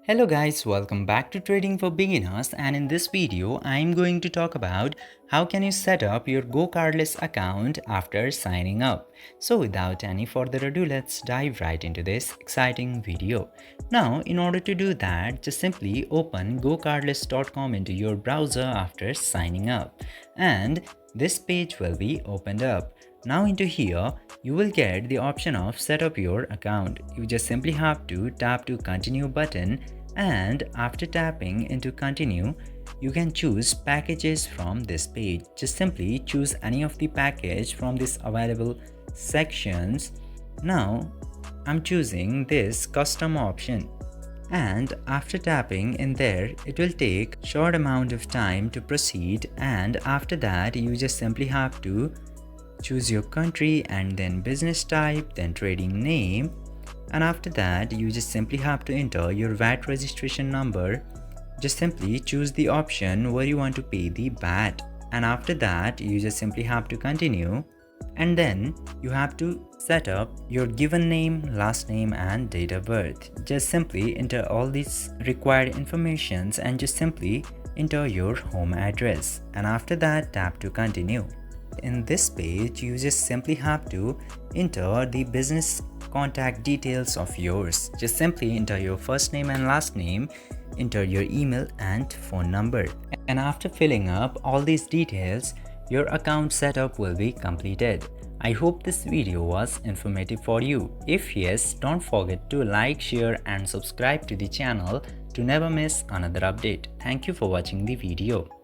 Hello guys, welcome back to Trading for Beginners, and in this video I'm going to talk about how can you set up your GoCardless account after signing up. So without any further ado, let's dive right into this exciting video. Now in order to do that, just simply open gocardless.com into your browser after signing up, and this page will be opened up. Now into here, you will get the option of set up your account. You just simply have to tap to continue button, and after tapping into continue, you can choose packages from this page. Just simply choose any of the package from this available sections. Now I'm choosing this custom option, and after tapping in there, it will take short amount of time to proceed, and after that you just simply have to choose your country and then business type, then trading name, and after that you just simply have to enter your VAT registration number. Just simply choose the option where you want to pay the VAT, and after that you just simply have to continue, and then you have to set up your given name, last name and date of birth. Just simply enter all these required informations and just simply enter your home address, and after that tap to continue. In this page, you just simply have to enter the business contact details of yours. Just simply enter your first name and last name, enter your email and phone number. And after filling up all these details, your account setup will be completed. I hope this video was informative for you. If yes, don't forget to like, share and subscribe to the channel to never miss another update. Thank you for watching the video.